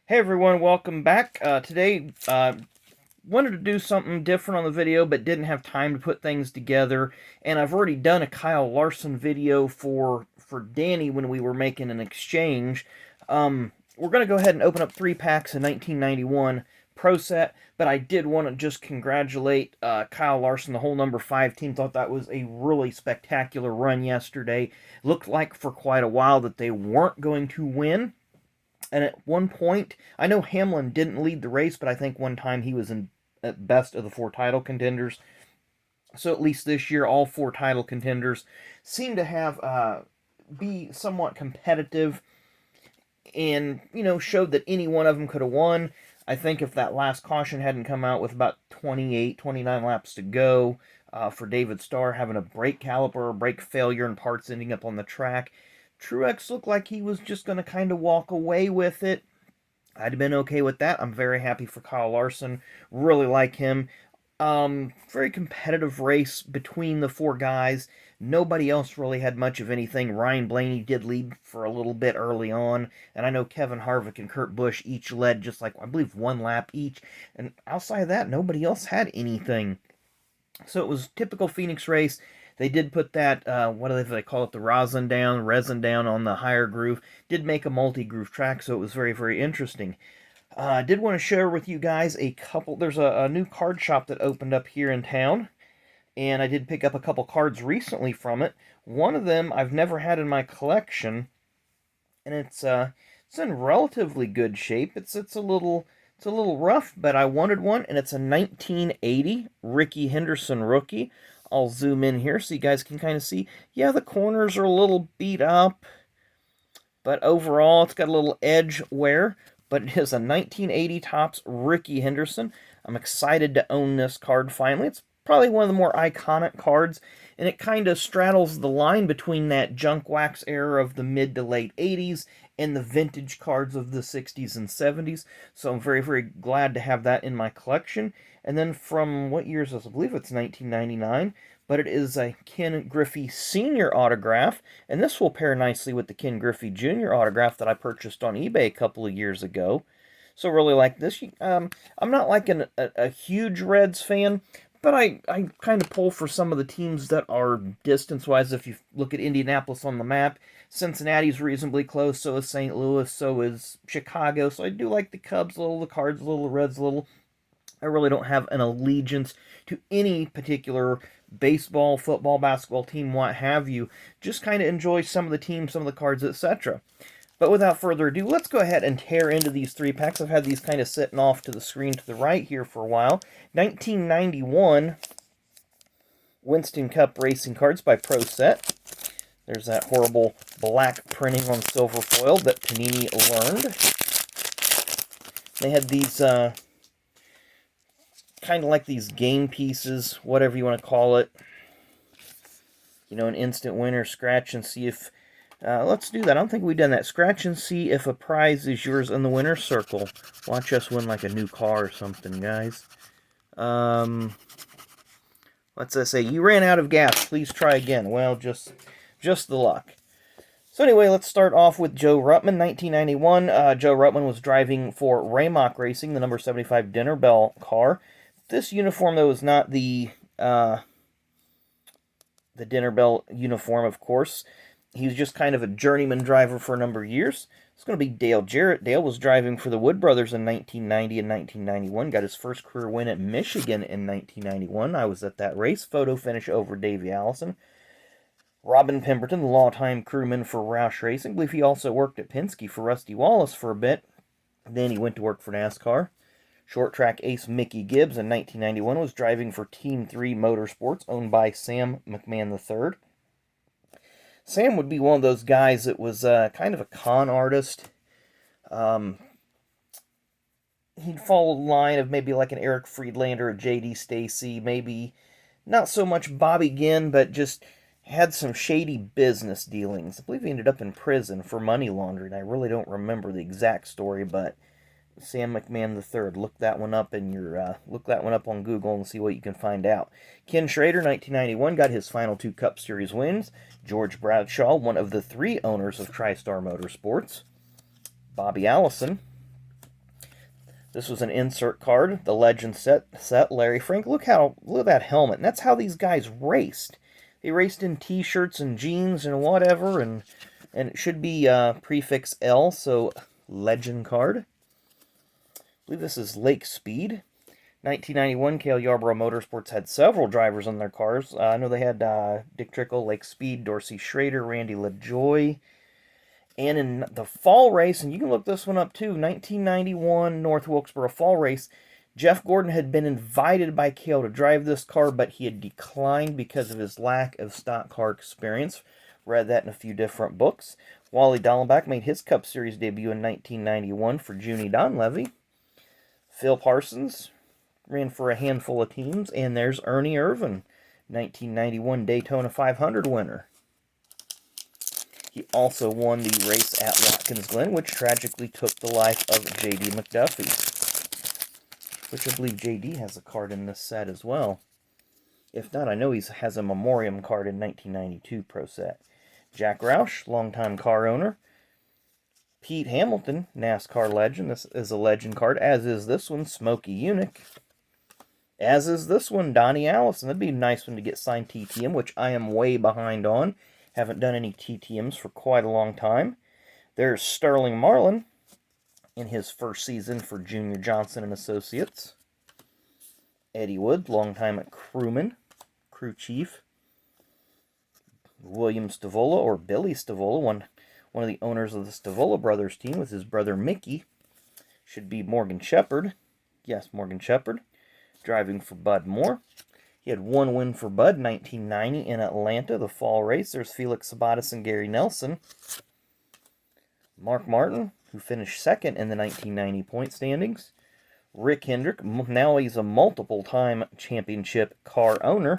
Hey everyone, welcome back. Today, wanted to do something different on the video, but didn't have time to put things together. And I've already done a Kyle Larson video for Danny when we were making an exchange. We're going to go ahead and open up 3 packs of 1991 Pro Set, but I did want to just congratulate Kyle Larson, the whole number 5 team. Thought that was a really spectacular run yesterday. Looked like for quite a while that they weren't going to win. And at one point, I know Hamlin didn't lead the race, but I think one time he was in at best of the 4 title contenders. So at least this year, all 4 title contenders seem to have be somewhat competitive, and showed that any one of them could have won. I think if that last caution hadn't come out with about 28, 29 laps to go, for David Starr having a brake caliper, brake failure, and parts ending up on the track, Truex looked like he was just going to kind of walk away with it. I'd have been okay with that. I'm very happy for Kyle Larson. Really like him. Very competitive race between the 4 guys. Nobody else really had much of anything. Ryan Blaney did lead for a little bit early on, and I know Kevin Harvick and Kurt Busch each led just like, I believe, 1 lap each. And outside of that, nobody else had anything. So it was typical Phoenix race. They did put that, what do they call it, the resin down on the higher groove. Did make a multi-groove track, so it was very, very interesting. I did want to share with you guys a couple. There's a new card shop that opened up here in town, and I did pick up a couple cards recently from it. One of them I've never had in my collection, and it's in relatively good shape. It's a little rough, but I wanted one, and it's a 1980 Ricky Henderson rookie. I'll zoom in here so you guys can kind of see. Yeah, the corners are a little beat up, but overall it's got a little edge wear. But it is a 1980 Topps Ricky Henderson. I'm excited to own this card finally. It's probably one of the more iconic cards, and it kind of straddles the line between that junk wax era of the mid to late 80s and the vintage cards of the 60s and 70s. So I'm very, very glad to have that in my collection. And then from what year is this? I believe it's 1999, but it is a Ken Griffey Sr. autograph, and this will pair nicely with the Ken Griffey Jr. autograph that I purchased on eBay a couple of years ago. So really like this. I'm not like a huge Reds fan, but I kind of pull for some of the teams that are distance-wise. If you look at Indianapolis on the map, Cincinnati's reasonably close, so is St. Louis, so is Chicago. So I do like the Cubs a little, the Cards a little, the Reds a little. I really don't have an allegiance to any particular baseball, football, basketball team, what have you. Just kind of enjoy some of the teams, some of the cards, etc. But without further ado, let's go ahead and tear into these 3 packs. I've had these kind of sitting off to the screen to the right here for a while. 1991 Winston Cup Racing Cards by Pro Set. There's that horrible black printing on silver foil that Panini learned. They had these kind of like these game pieces, whatever you want to call it. An instant winner, scratch and see if... let's do that. I don't think we've done that. Scratch and see if a prize is yours in the winner's circle. Watch us win like a new car or something, guys. What's that say? You ran out of gas. Please try again. Well, just the luck. So anyway, let's start off with Joe Rutland, 1991. Joe Rutland was driving for Raymock Racing, the number 75 Dinner Bell car. This uniform, though, is not the Dinner Bell uniform, of course. He was just kind of a journeyman driver for a number of years. It's going to be Dale Jarrett. Dale was driving for the Wood Brothers in 1990 and 1991. Got his first career win at Michigan in 1991. I was at that race. Photo finish over Davey Allison. Robin Pemberton, the longtime crewman for Roush Racing. I believe he also worked at Penske for Rusty Wallace for a bit. Then he went to work for NASCAR. Short track ace Mickey Gibbs in 1991 was driving for Team 3 Motorsports, owned by Sam McMahon III. Sam would be one of those guys that was kind of a con artist. He'd follow the line of maybe like an Eric Friedlander, a J.D. Stacy, maybe not so much Bobby Ginn, but just had some shady business dealings. I believe he ended up in prison for money laundering. I really don't remember the exact story, but Sam McMahon III. Look that one up in your look that one up on Google and see what you can find out. Ken Schrader, 1991, got his final 2 Cup Series wins. George Bradshaw, one of the 3 owners of TriStar Motorsports. Bobby Allison, This was an insert card, the Legend set Larry Frank. Look at that helmet. And that's how these guys raced. They raced in t-shirts and jeans and whatever, and it should be prefix L, so Legend card. I believe this is Lake Speed. 1991, Cale Yarborough Motorsports had several drivers on their cars. I know they had Dick Trickle, Lake Speed, Dorsey Schrader, Randy LaJoy. And in the fall race, and you can look this one up too, 1991 North Wilkesboro fall race, Jeff Gordon had been invited by Cale to drive this car, but he had declined because of his lack of stock car experience. Read that in a few different books. Wally Dallenbach made his Cup Series debut in 1991 for Junie Donlevy. Phil Parsons ran for a handful of teams, and there's Ernie Irvan, 1991 Daytona 500 winner. He also won the race at Watkins Glen, which tragically took the life of J.D. McDuffie, which I believe J.D. has a card in this set as well. If not, I know he has a Memoriam card in 1992 Pro Set. Jack Roush, longtime car owner. Pete Hamilton, NASCAR legend. This is a legend card, as is this one, Smokey Eunuch. As is this one, Donnie Allison. That'd be a nice one to get signed TTM, which I am way behind on. Haven't done any TTMs for quite a long time. There's Sterling Marlin in his first season for Junior Johnson and Associates. Eddie Wood, longtime crewman, crew chief. William Stavola, or Billy Stavola, one of the owners of the Stavola brothers team with his brother Mickey. Should be Morgan Shepherd. Yes, Morgan Shepherd, driving for Bud Moore. He had one win for Bud, 1990 in Atlanta, the fall race. There's Felix Sabates and Gary Nelson. Mark Martin, who finished second in the 1990 point standings. Rick Hendrick, now he's a multiple-time championship car owner.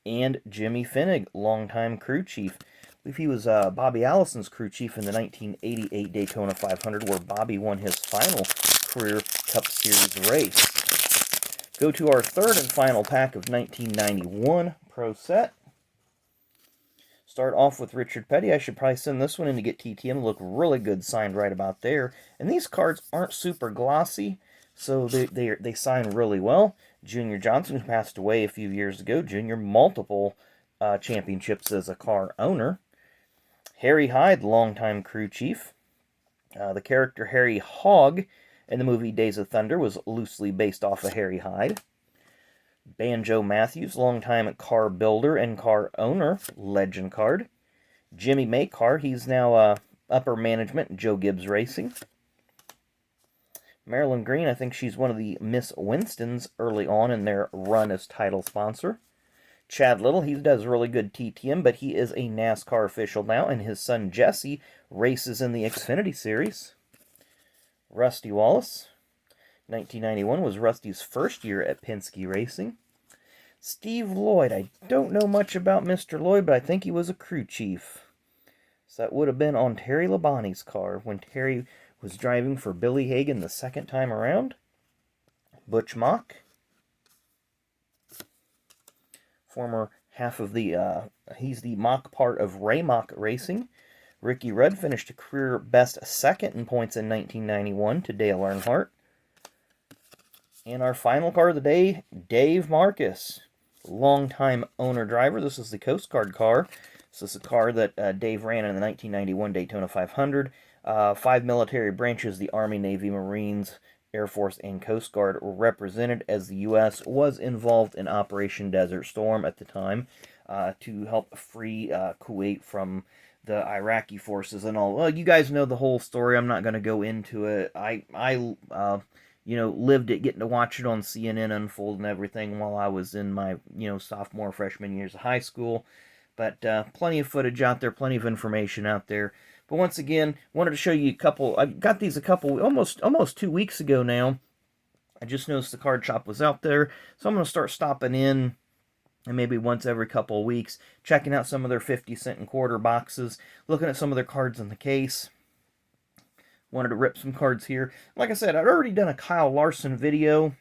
And Jimmy Finnig, longtime crew chief. I believe he was Bobby Allison's crew chief in the 1988 Daytona 500, where Bobby won his final career Cup Series race. Go to our third and final pack of 1991 Pro Set. Start off with Richard Petty. I should probably send this one in to get TTM. Look really good signed right about there. And these cards aren't super glossy, so they sign really well. Junior Johnson, who passed away a few years ago. Junior, multiple championships as a car owner. Harry Hyde, longtime crew chief. The character Harry Hogg in the movie Days of Thunder was loosely based off of Harry Hyde. Banjo Matthews, longtime car builder and car owner, legend card. Jimmy Maycar, he's now upper management, Joe Gibbs Racing. Marilyn Green, I think she's one of the Miss Winstons early on in their run as title sponsor. Chad Little, he does really good TTM, but he is a NASCAR official now, and his son Jesse races in the Xfinity Series. Rusty Wallace, 1991 was Rusty's first year at Penske Racing. Steve Lloyd, I don't know much about Mr. Lloyd, but I think he was a crew chief. So that would have been on Terry Labonte's car when Terry was driving for Billy Hagan the second time around. Butch Mock, former half of the, he's the Mock part of Ray Mock Racing. Ricky Rudd finished a career best second in points in 1991 to Dale Earnhardt. And our final car of the day, Dave Marcus, longtime owner driver. This is the Coast Guard car. This is a car that Dave ran in the 1991 Daytona 500. 5 military branches, the Army, Navy, Marines, Air Force, and Coast Guard, were represented as the U.S. was involved in Operation Desert Storm at the time to help free Kuwait from the Iraqi forces and all. Well, you guys know the whole story. I'm not going to go into it. I lived it, getting to watch it on CNN unfold and everything while I was in my, sophomore, freshman years of high school. But plenty of footage out there, plenty of information out there. But once again, wanted to show you a couple. I got these almost 2 weeks ago now. I just noticed the card shop was out there, so I'm going to start stopping in, and maybe once every couple of weeks, checking out some of their 50-cent and quarter boxes, looking at some of their cards in the case. Wanted to rip some cards here. Like I said, I'd already done a Kyle Larson video,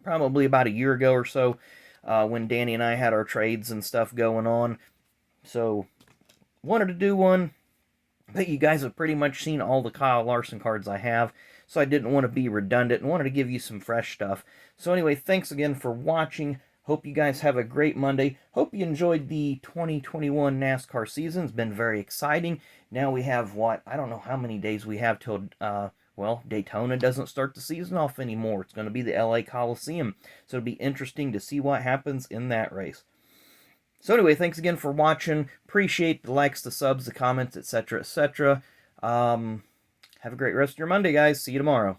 probably about a year ago or so, when Danny and I had our trades and stuff going on. So, wanted to do one. But you guys have pretty much seen all the Kyle Larson cards I have, so I didn't want to be redundant and wanted to give you some fresh stuff. So anyway, thanks again for watching. Hope you guys have a great Monday. Hope you enjoyed the 2021 NASCAR season. It's been very exciting. Now we have, what, I don't know how many days we have till, well, Daytona doesn't start the season off anymore. It's going to be the LA Coliseum. So it'll be interesting to see what happens in that race. So anyway, thanks again for watching. Appreciate the likes, the subs, the comments, etc., etc. Have a great rest of your Monday, guys. See you tomorrow.